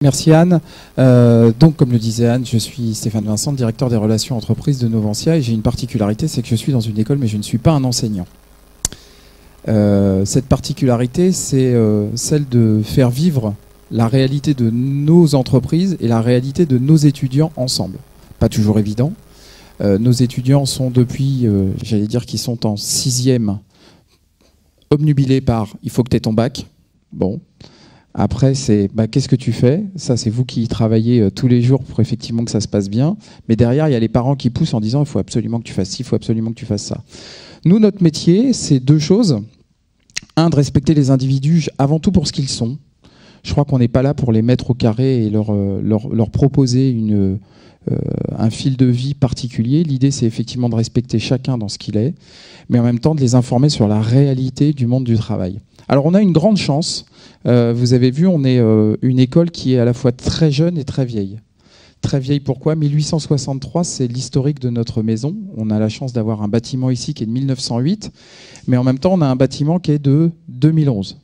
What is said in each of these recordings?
Merci Anne. Donc comme le disait Anne, je suis Stéphane Vincent, directeur des relations entreprises de Novantia, et j'ai une particularité, c'est que je suis dans une école mais je ne suis pas un enseignant. Cette particularité, c'est celle de faire vivre la réalité de nos entreprises et la réalité de nos étudiants ensemble. Pas toujours évident. Nos étudiants sont depuis, j'allais dire qu'ils sont en 6e, obnubilés par « il faut que tu aies ton bac ». Bon. Après, c'est qu'est-ce que tu fais? Ça, c'est vous qui travaillez tous les jours pour effectivement que ça se passe bien. Mais derrière, il y a les parents qui poussent en disant il faut absolument que tu fasses ci, il faut absolument que tu fasses ça. Nous, notre métier, c'est deux choses. Un, de respecter les individus avant tout pour ce qu'ils sont. Je crois qu'on n'est pas là pour les mettre au carré et leur proposer un fil de vie particulier. L'idée, c'est effectivement de respecter chacun dans ce qu'il est, mais en même temps de les informer sur la réalité du monde du travail. Alors, on a une grande chance. Vous avez vu, on est une école qui est à la fois très jeune et très vieille. Très vieille, pourquoi? 1863, c'est l'historique de notre maison. On a la chance d'avoir un bâtiment ici qui est de 1908, mais en même temps, on a un bâtiment qui est de 2011.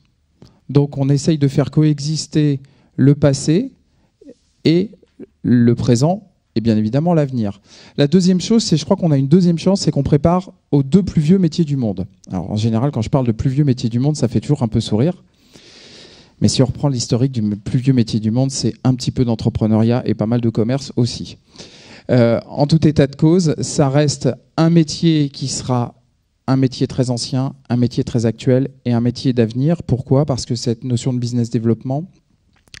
Donc, on essaye de faire coexister le passé et le présent et bien évidemment l'avenir. La deuxième chose, c'est, je crois qu'on a une deuxième chance, c'est qu'on prépare aux 2 plus vieux métiers du monde. Alors, en général, quand je parle de plus vieux métiers du monde, ça fait toujours un peu sourire. Mais si on reprend l'historique du plus vieux métier du monde, c'est un petit peu d'entrepreneuriat et pas mal de commerce aussi. En tout état de cause, ça reste un métier qui sera un métier très ancien, un métier très actuel et un métier d'avenir. Pourquoi? Parce que cette notion de business développement,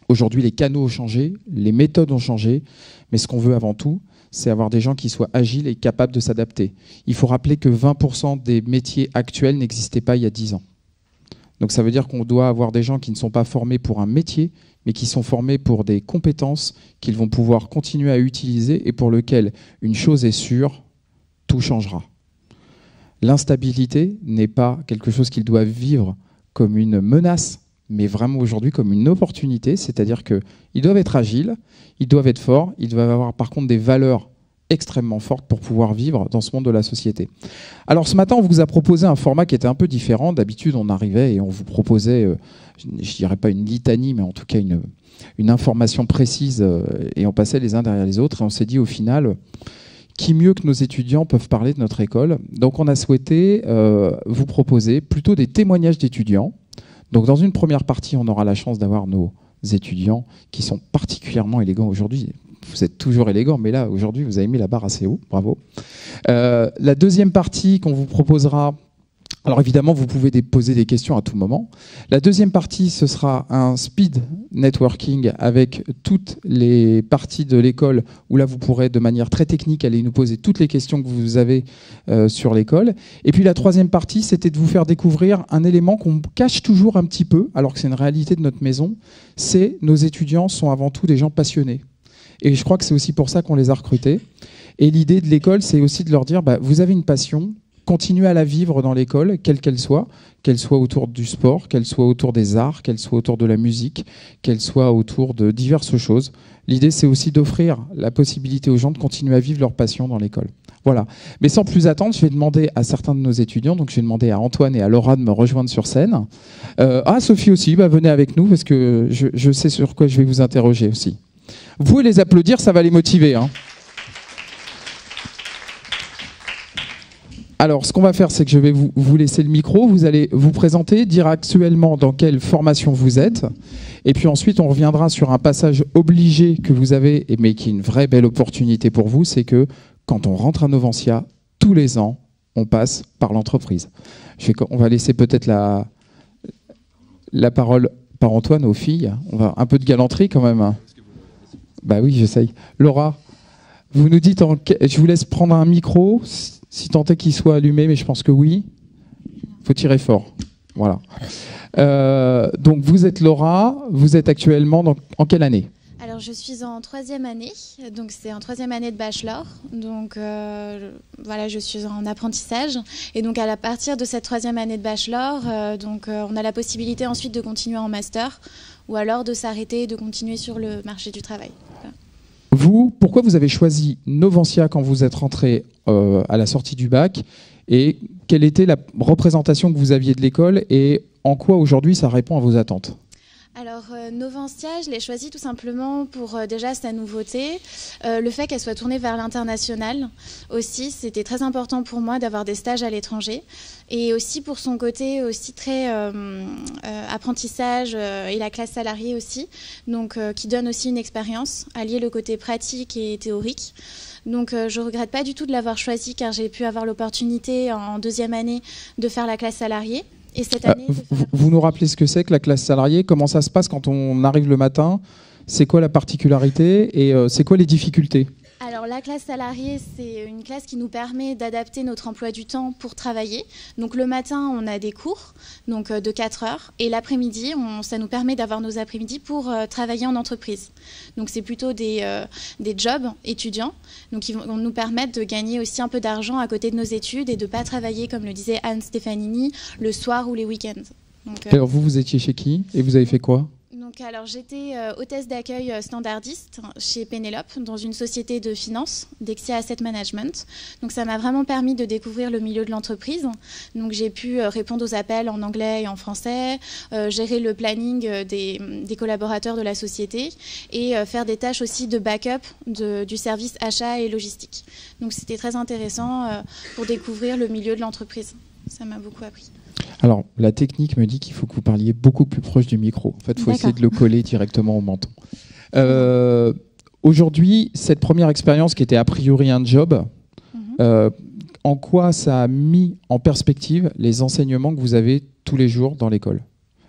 aujourd'hui les canaux ont changé, les méthodes ont changé, mais ce qu'on veut avant tout, c'est avoir des gens qui soient agiles et capables de s'adapter. Il faut rappeler que 20% des métiers actuels n'existaient pas il y a 10 ans. Donc ça veut dire qu'on doit avoir des gens qui ne sont pas formés pour un métier, mais qui sont formés pour des compétences qu'ils vont pouvoir continuer à utiliser et pour lesquelles une chose est sûre, tout changera. L'instabilité n'est pas quelque chose qu'ils doivent vivre comme une menace, mais vraiment aujourd'hui comme une opportunité, c'est-à-dire qu'ils doivent être agiles, ils doivent être forts, ils doivent avoir par contre des valeurs extrêmement fortes pour pouvoir vivre dans ce monde de la société. Alors ce matin, on vous a proposé un format qui était un peu différent. D'habitude, on arrivait et on vous proposait, je ne dirais pas une litanie, mais en tout cas une information précise, et on passait les uns derrière les autres. Et on s'est dit au final, qui mieux que nos étudiants peuvent parler de notre école? Donc on a souhaité vous proposer plutôt des témoignages d'étudiants. Donc dans une première partie, on aura la chance d'avoir nos étudiants qui sont particulièrement élégants aujourd'hui. Vous êtes toujours élégants, mais là, aujourd'hui, vous avez mis la barre assez haut. Bravo. La deuxième partie qu'on vous proposera, alors évidemment, vous pouvez poser des questions à tout moment. La deuxième partie, ce sera un speed networking avec toutes les parties de l'école où là, vous pourrez de manière très technique aller nous poser toutes les questions que vous avez sur l'école. Et puis la troisième partie, c'était de vous faire découvrir un élément qu'on cache toujours un petit peu, alors que c'est une réalité de notre maison, c'est nos étudiants sont avant tout des gens passionnés. Et je crois que c'est aussi pour ça qu'on les a recrutés. Et l'idée de l'école, c'est aussi de leur dire, vous avez une passion, continuez à la vivre dans l'école, quelle qu'elle soit autour du sport, qu'elle soit autour des arts, qu'elle soit autour de la musique, qu'elle soit autour de diverses choses. L'idée, c'est aussi d'offrir la possibilité aux gens de continuer à vivre leur passion dans l'école. Voilà. Mais sans plus attendre, je vais demander à certains de nos étudiants, donc je vais demander à Antoine et à Laura de me rejoindre sur scène. Sophie aussi, venez avec nous, parce que je sais sur quoi je vais vous interroger aussi. Vous pouvez les applaudir, ça va les motiver. Alors, ce qu'on va faire, c'est que je vais vous laisser le micro. Vous allez vous présenter, dire actuellement dans quelle formation vous êtes. Et puis ensuite, on reviendra sur un passage obligé que vous avez, mais qui est une vraie belle opportunité pour vous. C'est que quand on rentre à Novantia, tous les ans, on passe par l'entreprise. On va laisser peut-être la parole par Antoine aux filles. On va un peu de galanterie quand même. Bah oui, j'essaye. Laura, vous nous dites, je vous laisse prendre un micro, si tant est qu'il soit allumé, mais je pense que oui. Il faut tirer fort. Voilà. Donc vous êtes Laura, vous êtes actuellement en quelle année? Alors je suis en 3e année, donc c'est en 3e année de bachelor. Donc voilà, je suis en apprentissage. Et donc à partir de cette 3e année de bachelor, on a la possibilité ensuite de continuer en master ou alors de s'arrêter et de continuer sur le marché du travail. Voilà. Vous, pourquoi vous avez choisi Novantia quand vous êtes rentré à la sortie du bac, et quelle était la représentation que vous aviez de l'école et en quoi aujourd'hui ça répond à vos attentes? Alors, Novantia, je l'ai choisi tout simplement pour déjà sa nouveauté, le fait qu'elle soit tournée vers l'international aussi, c'était très important pour moi d'avoir des stages à l'étranger, et aussi pour son côté aussi très apprentissage et la classe salariée aussi, donc qui donne aussi une expérience, allier le côté pratique et théorique. Donc je ne regrette pas du tout de l'avoir choisi car j'ai pu avoir l'opportunité en deuxième année de faire la classe salariée. Et cette année, vous nous rappelez ce que c'est que la classe salariée? Comment ça se passe quand on arrive le matin? C'est quoi la particularité et c'est quoi les difficultés? Alors la classe salariée, c'est une classe qui nous permet d'adapter notre emploi du temps pour travailler. Donc le matin, on a des cours donc, de 4 heures et l'après-midi, ça nous permet d'avoir nos après-midi pour travailler en entreprise. Donc c'est plutôt des jobs étudiants donc, qui vont nous permettre de gagner aussi un peu d'argent à côté de nos études et de ne pas travailler, comme le disait Anne Stefanini, le soir ou les week-ends. Donc, alors vous étiez chez qui et vous avez fait quoi? Alors j'étais hôtesse d'accueil standardiste chez Pénélope dans une société de finance, Dexia Asset Management. Donc ça m'a vraiment permis de découvrir le milieu de l'entreprise. Donc j'ai pu répondre aux appels en anglais et en français, gérer le planning des collaborateurs de la société et faire des tâches aussi de backup du service achat et logistique. Donc c'était très intéressant pour découvrir le milieu de l'entreprise. Ça m'a beaucoup appris. Alors, la technique me dit qu'il faut que vous parliez beaucoup plus proche du micro. En fait, il faut essayer de le coller directement au menton. Aujourd'hui, cette première expérience qui était a priori un job, en quoi ça a mis en perspective les enseignements que vous avez tous les jours dans l'école?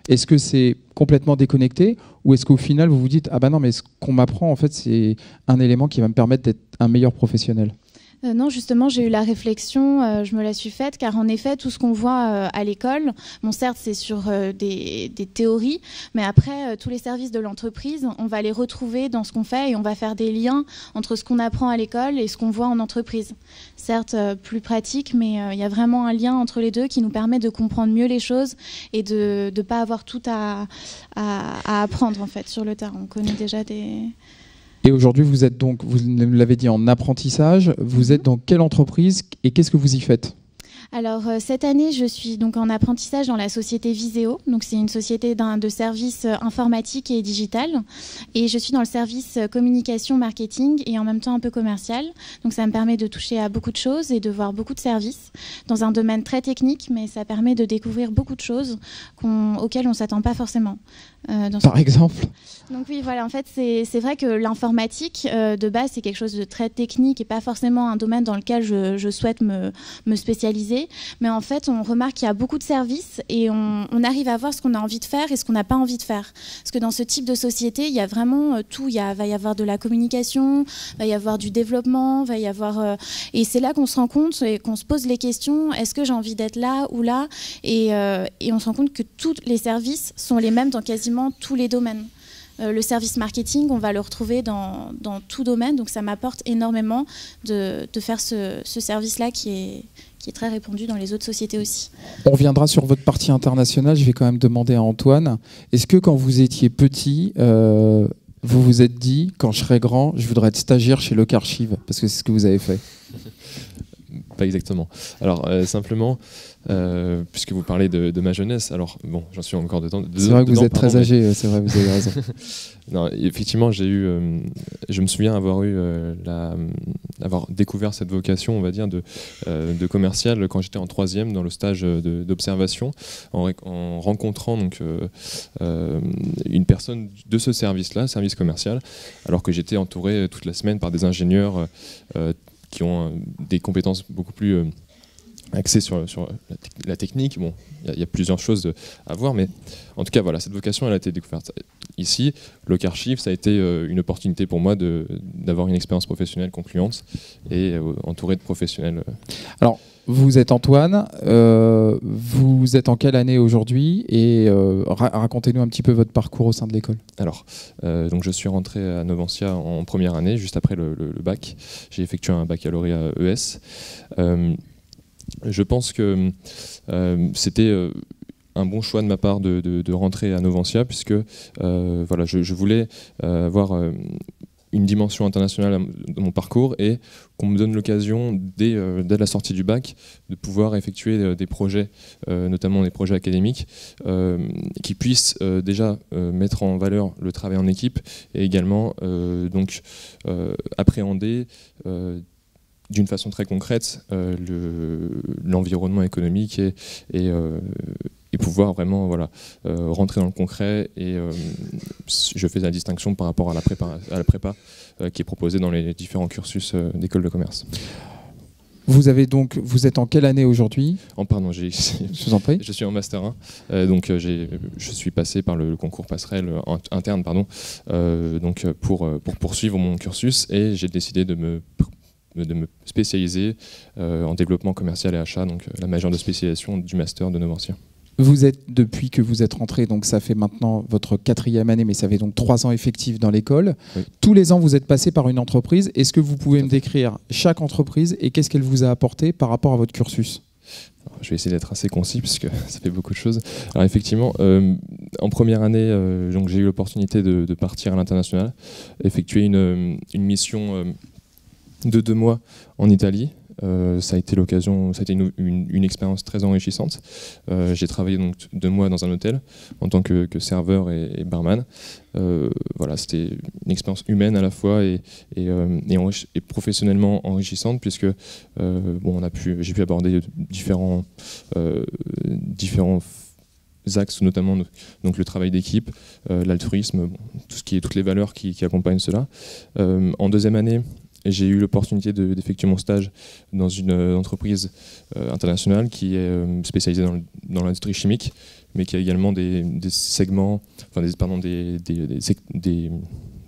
Est-ce que c'est complètement déconnecté ou est-ce qu'au final, vous vous dites « Ah ben non, mais ce qu'on m'apprend, en fait, c'est un élément qui va me permettre d'être un meilleur professionnel ». Non, justement, j'ai eu la réflexion, je me la suis faite, car en effet, tout ce qu'on voit à l'école, bon, certes, c'est sur des théories, mais après, tous les services de l'entreprise, on va les retrouver dans ce qu'on fait et on va faire des liens entre ce qu'on apprend à l'école et ce qu'on voit en entreprise. Certes, plus pratique, mais il y a vraiment un lien entre les deux qui nous permet de comprendre mieux les choses et de ne pas avoir tout à apprendre, en fait, sur le terrain. On connaît déjà des... Et aujourd'hui, vous êtes donc, vous l'avez dit, en apprentissage. Vous êtes dans quelle entreprise et qu'est-ce que vous y faites? Alors cette année, je suis donc en apprentissage dans la société Viséo. Donc c'est une société de services informatiques et digital. Et je suis dans le service communication, marketing et en même temps un peu commercial. Donc ça me permet de toucher à beaucoup de choses et de voir beaucoup de services dans un domaine très technique, mais ça permet de découvrir beaucoup de choses auxquelles on ne s'attend pas forcément. Par exemple? Donc oui, voilà, en fait, c'est vrai que l'informatique, de base, c'est quelque chose de très technique et pas forcément un domaine dans lequel je souhaite me spécialiser. Mais en fait, on remarque qu'il y a beaucoup de services et on arrive à voir ce qu'on a envie de faire et ce qu'on n'a pas envie de faire. Parce que dans ce type de société, il y a vraiment tout. Va y avoir de la communication, va y avoir du développement, va y avoir... et c'est là qu'on se rend compte et qu'on se pose les questions, est-ce que j'ai envie d'être là ou là? Et on se rend compte que tous les services sont les mêmes dans quasiment tous les domaines. Le service marketing, on va le retrouver dans tout domaine, donc ça m'apporte énormément de faire ce service-là qui est très répandu dans les autres sociétés aussi. On reviendra sur votre partie internationale, je vais quand même demander à Antoine, est-ce que quand vous étiez petit, vous vous êtes dit, quand je serai grand, je voudrais être stagiaire chez Locarchive, parce que c'est ce que vous avez fait? Pas exactement. Alors, simplement, puisque vous parlez de ma jeunesse, alors, bon, j'en suis encore dedans. C'est vrai que vous êtes très âgé, c'est vrai, vous avez raison. Non, effectivement, je me souviens avoir découvert cette vocation, on va dire, de commercial quand j'étais en 3e dans le stage d'observation, en rencontrant donc, une personne de ce service-là, service commercial, alors que j'étais entouré toute la semaine par des ingénieurs qui ont des compétences beaucoup plus axées sur la technique. Bon, il y a plusieurs choses à voir, mais en tout cas, voilà, cette vocation, elle a été découverte ici. Locarchive, ça a été une opportunité pour moi d'avoir une expérience professionnelle concluante et entouré de professionnels. Alors, vous êtes Antoine, vous êtes en quelle année aujourd'hui et racontez-nous un petit peu votre parcours au sein de l'école. Alors, donc je suis rentré à Novantia en première année, juste après le bac. J'ai effectué un baccalauréat ES. Je pense que c'était un bon choix de ma part de rentrer à Novantia, puisque voilà, je voulais avoir une dimension internationale dans mon parcours et qu'on me donne l'occasion, dès la sortie du bac, de pouvoir effectuer des projets, notamment des projets académiques, qui puissent déjà mettre en valeur le travail en équipe et également donc, appréhender d'une façon très concrète l'environnement économique et pouvoir vraiment rentrer dans le concret. Et je fais la distinction par rapport à la prépa qui est proposée dans les différents cursus d'école de commerce. Vous êtes en quelle année aujourd'hui? Pardon, je vous en prie. Je suis en Master 1, donc je suis passé par le concours passerelle interne, donc pour poursuivre mon cursus, et j'ai décidé de me spécialiser en développement commercial et achat, donc la majeure de spécialisation du Master de Novancier. Depuis que vous êtes rentré, donc ça fait maintenant votre 4e année, mais ça fait donc 3 ans effectifs dans l'école. Oui. Tous les ans, vous êtes passé par une entreprise. Est-ce que vous pouvez me décrire chaque entreprise et qu'est-ce qu'elle vous a apporté par rapport à votre cursus? Alors, je vais essayer d'être assez concis parce que ça fait beaucoup de choses. Alors effectivement, en première année, donc j'ai eu l'opportunité de partir à l'international, effectuer une mission de 2 mois en Italie. Ça a été une expérience très enrichissante. J'ai travaillé donc 2 mois dans un hôtel en tant que serveur et barman. Voilà, c'était une expérience humaine à la fois et professionnellement enrichissante, puisque j'ai pu aborder différents axes, notamment donc le travail d'équipe, l'altruisme, toutes les valeurs qui accompagnent cela. En 2e année, j'ai eu l'opportunité d'effectuer mon stage dans une entreprise internationale qui est spécialisée dans l'industrie chimique, mais qui a également des segments, des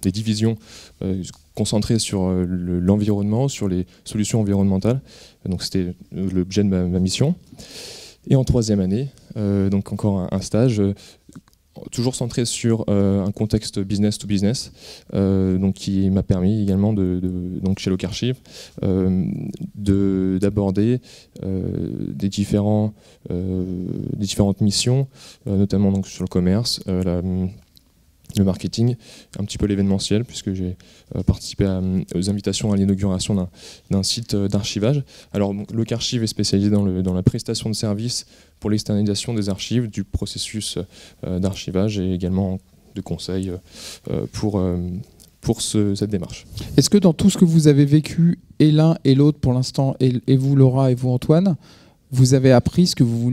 divisions concentrées sur l'environnement, sur les solutions environnementales. Donc c'était l'objet de ma mission. Et en 3e année, donc encore un stage toujours centré sur un contexte business to business, donc qui m'a permis également donc chez Locarchive d'aborder des différentes missions, notamment donc sur le commerce, le marketing, un petit peu l'événementiel, puisque j'ai participé aux invitations à l'inauguration d'un site d'archivage. Alors, Locarchive est spécialisé dans la prestation de services pour l'externalisation des archives, du processus d'archivage et également de conseils pour cette démarche. Est-ce que dans tout ce que vous avez vécu, et l'un et l'autre pour l'instant, et vous Laura et vous Antoine, vous avez appris ce que vous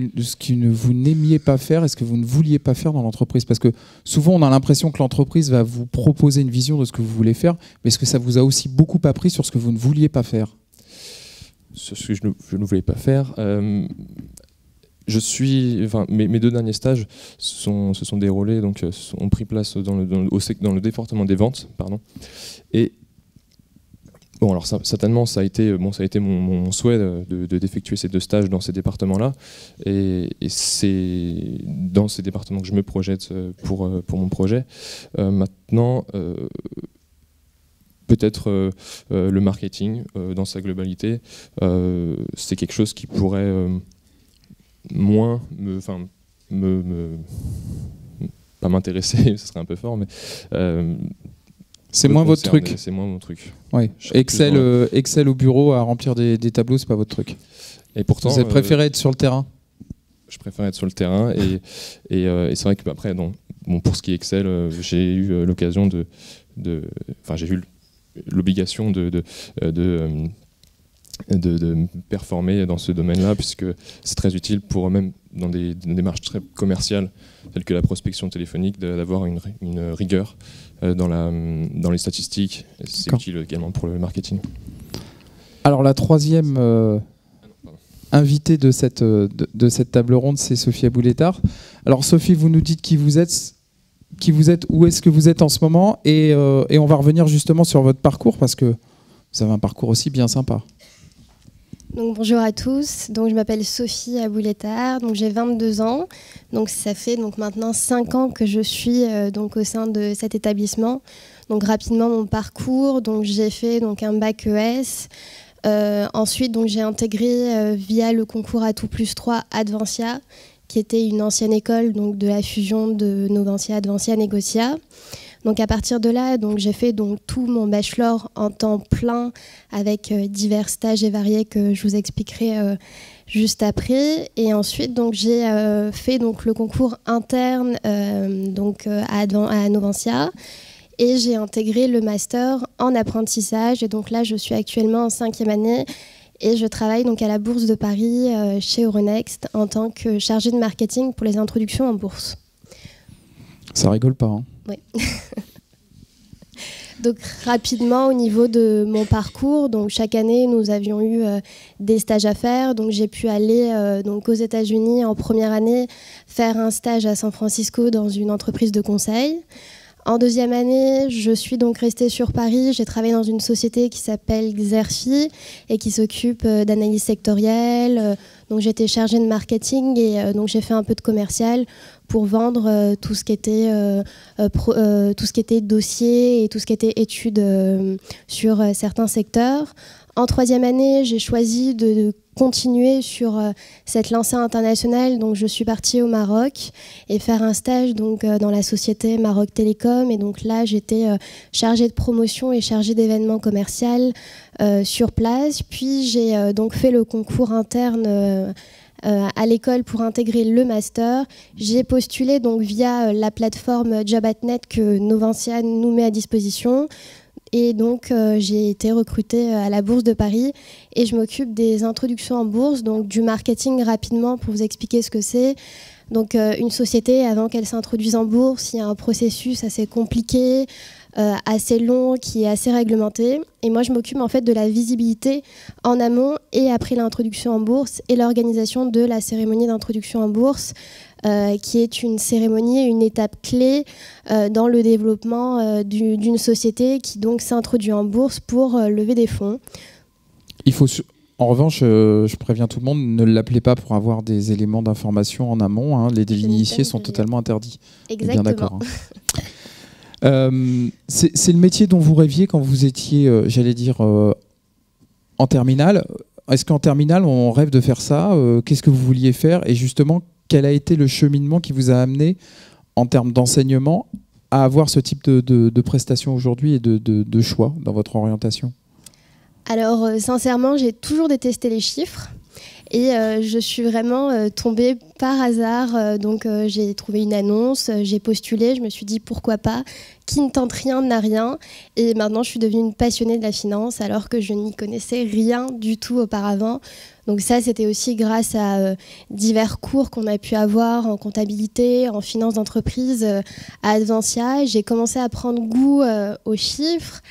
n'aimiez pas faire et ce que vous ne vouliez pas faire dans l'entreprise? Parce que souvent, on a l'impression que l'entreprise va vous proposer une vision de ce que vous voulez faire, mais est-ce que ça vous a aussi beaucoup appris sur ce que vous ne vouliez pas faire? Sur ce que je ne voulais pas faire, mes 2 derniers stages se sont déroulés, donc ont pris place dans le département des ventes, et bon, alors certainement, ça a été mon souhait d'effectuer ces 2 stages dans ces départements-là, et c'est dans ces départements que je me projette pour mon projet. Maintenant, peut-être le marketing dans sa globalité, c'est quelque chose qui pourrait moins pas m'intéresser, ce serait un peu fort, mais c'est moins votre truc. C'est moins mon truc. Ouais. Excel au bureau à remplir des tableaux, c'est pas votre truc. Et pourtant, vous avez préféré être sur le terrain? Je préfère être sur le terrain, et c'est vrai que après, pour ce qui est Excel, j'ai eu l'occasion j'ai eu l'obligation de performer dans ce domaine-là, puisque c'est très utile pour même dans des démarches très commerciales telles que la prospection téléphonique d'avoir une rigueur dans les statistiques. C'est utile également pour le marketing. Alors la 3e invitée de cette table ronde, c'est Sophie Abouletard. Alors Sophie, vous nous dites qui vous êtes, où est-ce que vous êtes en ce moment, et on va revenir justement sur votre parcours, parce que vous avez un parcours aussi bien sympa. Donc, bonjour à tous, donc, je m'appelle Sophie Abouletard, donc j'ai 22 ans, donc ça fait donc maintenant 5 ans que je suis donc au sein de cet établissement. Donc rapidement mon parcours, donc j'ai fait donc un bac ES, ensuite donc j'ai intégré via le concours Atout+3 Advancia, qui était une ancienne école donc de la fusion de Novancia, Advancia, Negotia. Donc à partir de là, j'ai fait tout mon bachelor en temps plein avec divers stages et variés que je vous expliquerai juste après. Et ensuite, j'ai fait le concours interne à Novantia. Et j'ai intégré le master en apprentissage. Et donc là, je suis actuellement en 5e année. Et je travaille à la Bourse de Paris chez Euronext en tant que chargée de marketing pour les introductions en bourse. Ça rigole pas, hein. Oui. Donc rapidement au niveau de mon parcours, chaque année nous avions eu des stages à faire. Donc j'ai pu aller aux États-Unis en première année faire un stage à San Francisco dans une entreprise de conseil. En 2e année, je suis restée sur Paris. J'ai travaillé dans une société qui s'appelle Xerfi et qui s'occupe d'analyse sectorielle. Donc j'étais chargée de marketing et j'ai fait un peu de commercial pour vendre tout ce qui était dossier et tout ce qui était études sur certains secteurs. En 3e année, j'ai choisi de continuer sur cette lancée internationale. Donc, je suis partie au Maroc et faire un stage dans la société Maroc Télécom. Et donc là, j'étais chargée de promotion et chargée d'événements commerciaux sur place. Puis, j'ai fait le concours interne à l'école pour intégrer le master. J'ai postulé via la plateforme Jobatnet que Novantia nous met à disposition. Et j'ai été recrutée à la Bourse de Paris et je m'occupe des introductions en bourse, donc du marketing rapidement pour vous expliquer ce que c'est. Donc une société, avant qu'elle s'introduise en bourse, il y a un processus assez compliqué, assez long, qui est assez réglementé. Et moi, je m'occupe en fait de la visibilité en amont et après l'introduction en bourse et l'organisation de la cérémonie d'introduction en bourse, qui est une cérémonie, une étape clé dans le développement d'une société qui donc s'introduit en bourse pour lever des fonds. En revanche, je préviens tout le monde, ne l'appelez pas pour avoir des éléments d'information en amont, hein. Les délits initiés sont totalement interdits. Exactement. Bien d'accord, hein. C'est le métier dont vous rêviez quand vous étiez, en terminale. Est-ce qu'en terminale, on rêve de faire ça? Qu'est-ce que vous vouliez faire? Et justement, quel a été le cheminement qui vous a amené, en termes d'enseignement, à avoir ce type de prestations aujourd'hui et de choix dans votre orientation? Alors, sincèrement, j'ai toujours détesté les chiffres. Et je suis vraiment tombée par hasard. J'ai trouvé une annonce, j'ai postulé, je me suis dit pourquoi pas, qui ne tente rien n'a rien. Et maintenant, je suis devenue une passionnée de la finance alors que je n'y connaissais rien du tout auparavant. Donc ça, c'était aussi grâce à divers cours qu'on a pu avoir en comptabilité, en finance d'entreprise à Advantia. J'ai commencé à prendre goût aux chiffres.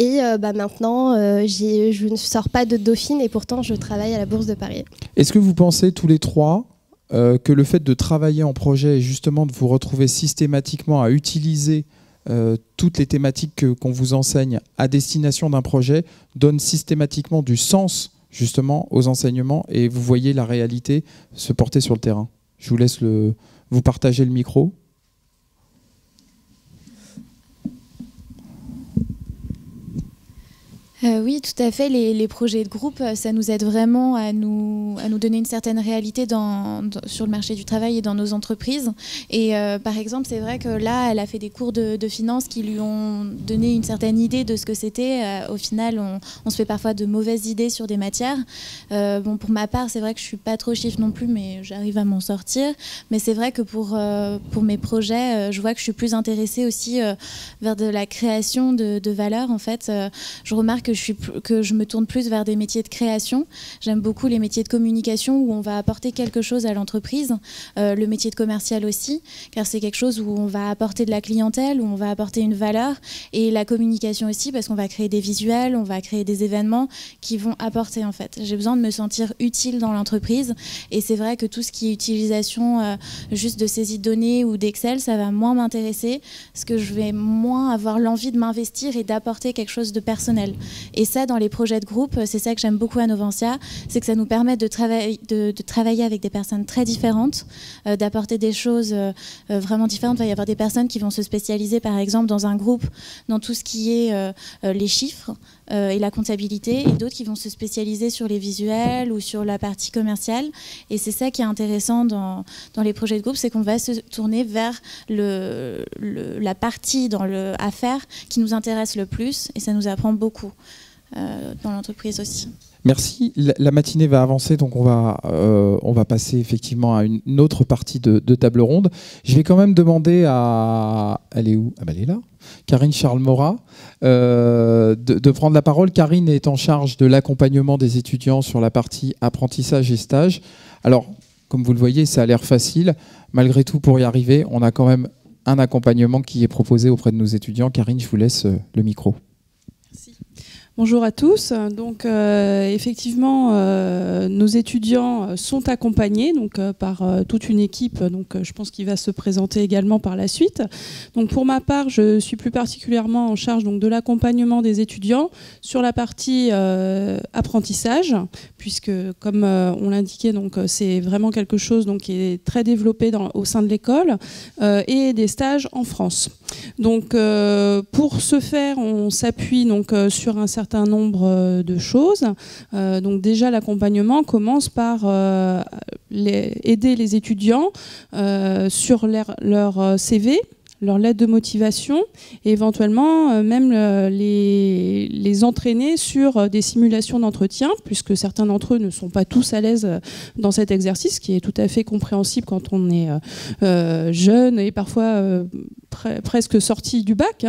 Et maintenant, je ne sors pas de Dauphine et pourtant, je travaille à la Bourse de Paris. Est-ce que vous pensez tous les trois que le fait de travailler en projet et justement de vous retrouver systématiquement à utiliser toutes les thématiques qu'on vous enseigne à destination d'un projet donne systématiquement du sens justement aux enseignements et vous voyez la réalité se porter sur le terrain? Je vous laisse vous partager le micro. Oui, tout à fait. Les projets de groupe, ça nous aide vraiment à nous donner une certaine réalité sur le marché du travail et dans nos entreprises. Et par exemple, c'est vrai que là, elle a fait des cours de finance qui lui ont donné une certaine idée de ce que c'était. Au final, on se fait parfois de mauvaises idées sur des matières. Pour ma part, c'est vrai que je ne suis pas trop chiffre non plus, mais j'arrive à m'en sortir. Mais c'est vrai que pour mes projets, je vois que je suis plus intéressée aussi vers de la création de valeur. En fait, je remarque que je me tourne plus vers des métiers de création. J'aime beaucoup les métiers de communication où on va apporter quelque chose à l'entreprise, le métier de commercial aussi, car c'est quelque chose où on va apporter de la clientèle, où on va apporter une valeur, et la communication aussi parce qu'on va créer des visuels, on va créer des événements qui vont apporter en fait. J'ai besoin de me sentir utile dans l'entreprise et c'est vrai que tout ce qui est utilisation juste de saisie de données ou d'Excel, ça va moins m'intéresser parce que je vais moins avoir l'envie de m'investir et d'apporter quelque chose de personnel. Et ça, dans les projets de groupe, c'est ça que j'aime beaucoup à Novantia, c'est que ça nous permet de travailler avec des personnes très différentes, d'apporter des choses vraiment différentes. Il va y avoir des personnes qui vont se spécialiser, par exemple, dans un groupe, dans tout ce qui est les chiffres, et la comptabilité, et d'autres qui vont se spécialiser sur les visuels ou sur la partie commerciale. Et c'est ça qui est intéressant dans les projets de groupe, c'est qu'on va se tourner vers la partie à faire qui nous intéresse le plus, et ça nous apprend beaucoup dans l'entreprise aussi. Merci. La matinée va avancer, donc on va passer effectivement à une autre partie de table ronde. Je vais quand même demander à... Elle est où? Ah ben elle est là. Karine Charles-Morat, de prendre la parole. Karine est en charge de l'accompagnement des étudiants sur la partie apprentissage et stage. Alors, comme vous le voyez, ça a l'air facile. Malgré tout, pour y arriver, on a quand même un accompagnement qui est proposé auprès de nos étudiants. Karine, je vous laisse le micro. Merci. Bonjour à tous. Donc effectivement, nos étudiants sont accompagnés par toute une équipe. Donc je pense qu'il va se présenter également par la suite. Donc pour ma part, je suis plus particulièrement en charge de l'accompagnement des étudiants sur la partie apprentissage, puisque comme on l'indiquait, c'est vraiment quelque chose qui est très développé au sein de l'école, et des stages en France. Donc pour ce faire, on s'appuie sur un certain nombre de choses. Donc déjà, l'accompagnement commence par aider les étudiants sur leur CV, leur lettre de motivation, et éventuellement même les entraîner sur des simulations d'entretien, puisque certains d'entre eux ne sont pas tous à l'aise dans cet exercice, qui est tout à fait compréhensible quand on est jeune et parfois presque sorti du bac.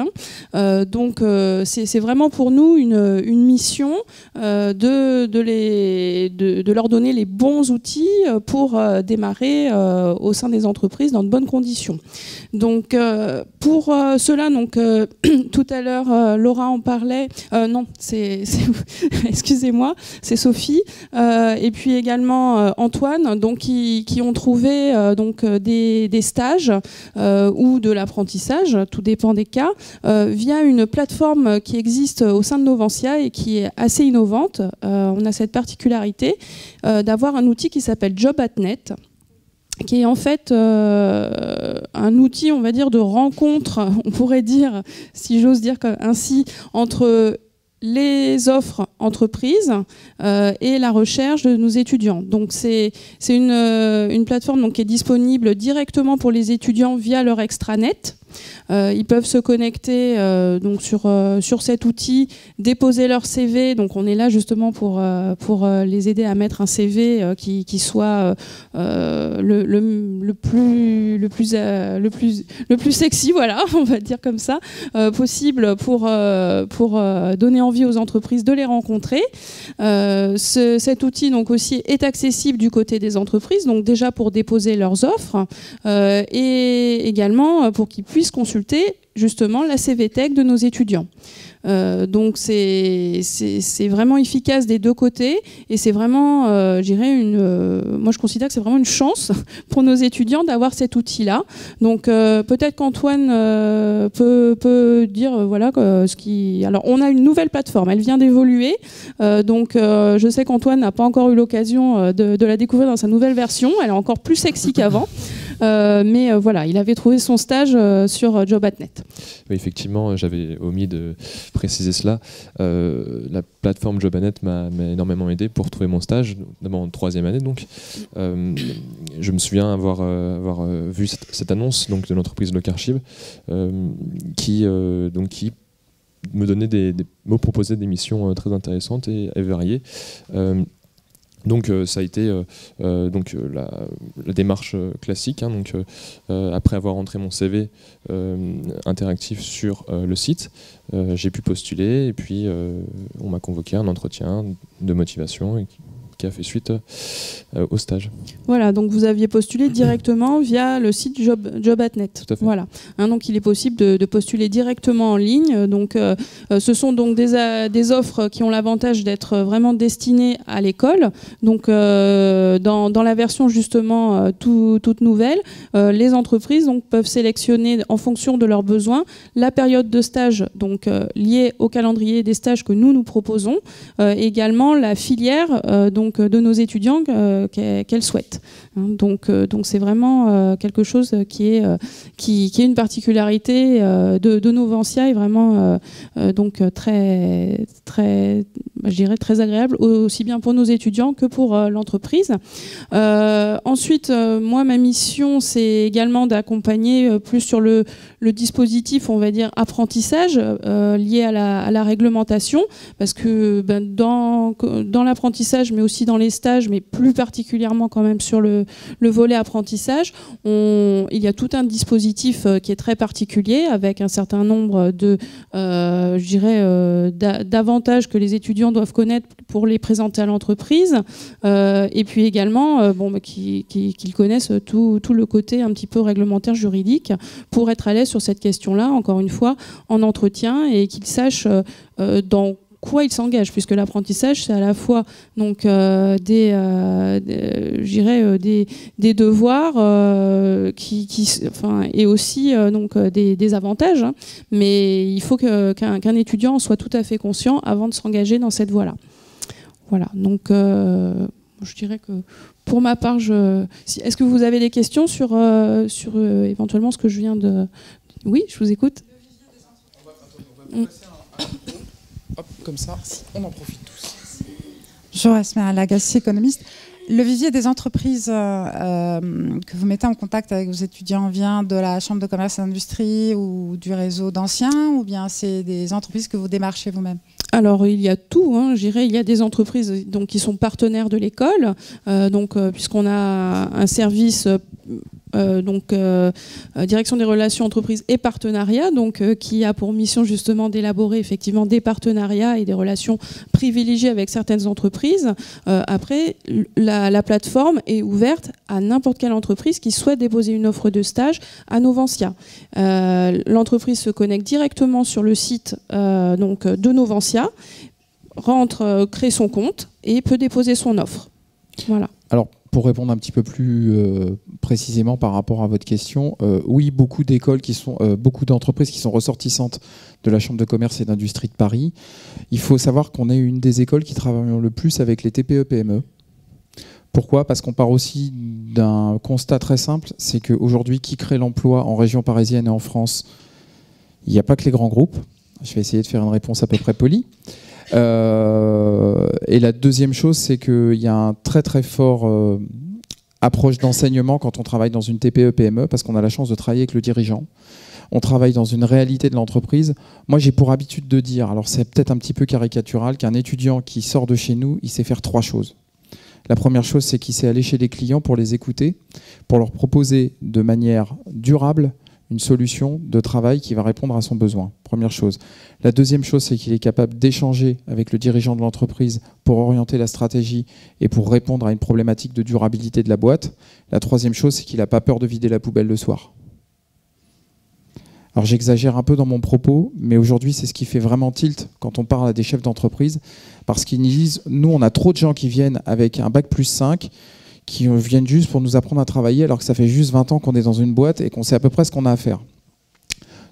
Donc c'est vraiment pour nous une mission de leur donner les bons outils pour démarrer au sein des entreprises dans de bonnes conditions. Donc pour cela, tout à l'heure, Laura en parlait. Non, c'est excusez-moi, c'est Sophie. Et puis également Antoine, qui ont trouvé des stages ou de l'apprentissage, tout dépend des cas, via une plateforme qui existe au sein de Novantia et qui est assez innovante. On a cette particularité d'avoir un outil qui s'appelle Job@net, qui est en fait un outil, on va dire, de rencontre, on pourrait dire, si j'ose dire ainsi, entre les offres entreprises et la recherche de nos étudiants. Donc c'est une plateforme qui est disponible directement pour les étudiants via leur extranet. Ils peuvent se connecter sur cet outil, déposer leur CV. Donc on est là justement pour les aider à mettre un CV qui soit le plus sexy, voilà, on va dire comme ça, possible pour donner envie aux entreprises de les rencontrer. Cet outil aussi est accessible du côté des entreprises, donc déjà pour déposer leurs offres et également pour qu'ils puissent consulter justement la CVTech de nos étudiants. Donc c'est vraiment efficace des deux côtés, et c'est vraiment, moi je considère que c'est vraiment une chance pour nos étudiants d'avoir cet outil-là. Donc peut-être qu'Antoine peut dire voilà ce qui. Alors on a une nouvelle plateforme, elle vient d'évoluer, donc je sais qu'Antoine n'a pas encore eu l'occasion de la découvrir dans sa nouvelle version. Elle est encore plus sexy qu'avant. Mais voilà, il avait trouvé son stage sur Job@net. Oui, effectivement, j'avais omis de préciser cela. La plateforme Job@net m'a énormément aidé pour trouver mon stage, d'abord en 3e année. Donc, je me souviens avoir vu cette annonce de l'entreprise Locarchive qui me donnait me proposait des missions très intéressantes et variées. Donc ça a été la démarche classique. Après avoir rentré mon CV interactif sur le site, j'ai pu postuler, et puis on m'a convoqué à un entretien de motivation qui a fait suite au stage. Voilà, donc vous aviez postulé directement via le site Job@net. Tout à fait. Voilà. Donc il est possible de postuler directement en ligne. Donc ce sont donc des offres qui ont l'avantage d'être vraiment destinées à l'école. Donc dans la version justement toute nouvelle, les entreprises peuvent sélectionner en fonction de leurs besoins la période de stage liée au calendrier des stages que nous proposons, également la filière donc de nos étudiants qu'elles souhaitent. Donc c'est vraiment quelque chose qui est une particularité de Noventia et vraiment donc très je dirais très agréable aussi bien pour nos étudiants que pour l'entreprise. Ensuite, moi ma mission c'est également d'accompagner plus sur le dispositif, on va dire apprentissage lié à la réglementation, parce que dans l'apprentissage mais aussi dans les stages, mais plus particulièrement quand même sur le volet apprentissage, il y a tout un dispositif qui est très particulier avec un certain nombre de je dirais d'avantages que les étudiants doivent connaître pour les présenter à l'entreprise, et puis également qu'ils connaissent tout le côté un petit peu réglementaire juridique pour être à l'aise sur cette question-là, encore une fois, en entretien, et qu'ils sachent dans quoi ils s'engagent, puisque l'apprentissage c'est à la fois donc des devoirs et aussi donc des avantages, hein, mais il faut qu'un étudiant en soit tout à fait conscient avant de s'engager dans cette voie-là. Voilà, donc je dirais que pour ma part, est-ce que vous avez des questions sur éventuellement ce que je viens de... Oui, je vous écoute. On va passer hop, comme ça, on en profite tous. Bonjour, Esmeralda Lagacé, économiste. Le vivier des entreprises que vous mettez en contact avec vos étudiants vient de la Chambre de commerce et d'industrie ou du réseau d'anciens, ou bien c'est des entreprises que vous démarchez vous-même? Alors il y a tout, hein, je dirais, il y a des entreprises donc, qui sont partenaires de l'école, puisqu'on a un service direction des relations entreprises et partenariats, qui a pour mission justement d'élaborer effectivement des partenariats et des relations privilégiées avec certaines entreprises. Après, la plateforme est ouverte à n'importe quelle entreprise qui souhaite déposer une offre de stage à Noventia. L'entreprise se connecte directement sur le site de Noventia, crée son compte et peut déposer son offre. Voilà. Alors, pour répondre un petit peu plus précisément par rapport à votre question, oui, beaucoup d'écoles beaucoup d'entreprises qui sont ressortissantes de la Chambre de commerce et d'industrie de Paris. Il faut savoir qu'on est une des écoles qui travaillent le plus avec les TPE-PME. Pourquoi ? Parce qu'on part aussi d'un constat très simple, c'est qu'aujourd'hui, qui crée l'emploi en région parisienne et en France ? Il n'y a pas que les grands groupes. Je vais essayer de faire une réponse à peu près polie. Et la deuxième chose, c'est qu'il y a un très très fort approche d'enseignement quand on travaille dans une TPE-PME, parce qu'on a la chance de travailler avec le dirigeant. On travaille dans une réalité de l'entreprise. Moi, j'ai pour habitude de dire, alors c'est peut-être un petit peu caricatural, qu'un étudiant qui sort de chez nous, il sait faire 3 choses. La première chose, c'est qu'il sait aller chez les clients pour les écouter, pour leur proposer de manière durable une solution de travail qui va répondre à son besoin. Première chose. La deuxième chose, c'est qu'il est capable d'échanger avec le dirigeant de l'entreprise pour orienter la stratégie et pour répondre à une problématique de durabilité de la boîte. La troisième chose, c'est qu'il n'a pas peur de vider la poubelle le soir. Alors j'exagère un peu dans mon propos, mais aujourd'hui, c'est ce qui fait vraiment tilt quand on parle à des chefs d'entreprise, parce qu'ils nous disent, nous, on a trop de gens qui viennent avec un bac+5, qui viennent juste pour nous apprendre à travailler alors que ça fait juste 20 ans qu'on est dans une boîte et qu'on sait à peu près ce qu'on a à faire.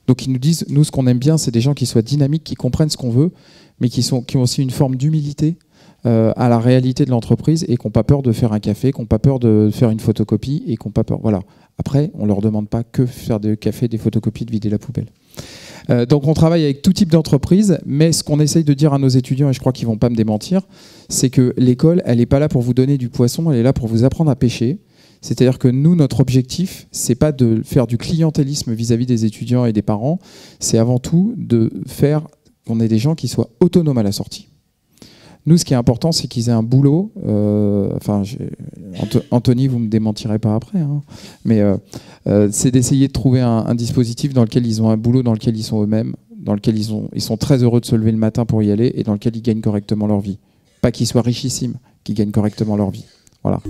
Donc ils nous disent, nous ce qu'on aime bien, c'est des gens qui soient dynamiques, qui comprennent ce qu'on veut, mais qui ont aussi une forme d'humilité à la réalité de l'entreprise et qui n'ont pas peur de faire un café, qui n'ont pas peur de faire une photocopie et qui n'ont pas peur. Voilà. Après, on ne leur demande pas que faire des cafés, des photocopies, de vider la poubelle. Donc on travaille avec tout type d'entreprise, mais ce qu'on essaye de dire à nos étudiants, et je crois qu'ils ne vont pas me démentir, c'est que l'école, elle n'est pas là pour vous donner du poisson, elle est là pour vous apprendre à pêcher. C'est-à-dire que nous, notre objectif, c'est pas de faire du clientélisme vis-à-vis des étudiants et des parents, c'est avant tout de faire qu'on ait des gens qui soient autonomes à la sortie. Nous, ce qui est important, c'est qu'ils aient un boulot. Anthony, vous ne me démentirez pas après, hein, mais c'est d'essayer de trouver un dispositif dans lequel ils ont un boulot, dans lequel ils sont eux-mêmes, dans lequel ils sont très heureux de se lever le matin pour y aller et dans lequel ils gagnent correctement leur vie. Pas qu'ils soient richissimes, qu'ils gagnent correctement leur vie. Voilà.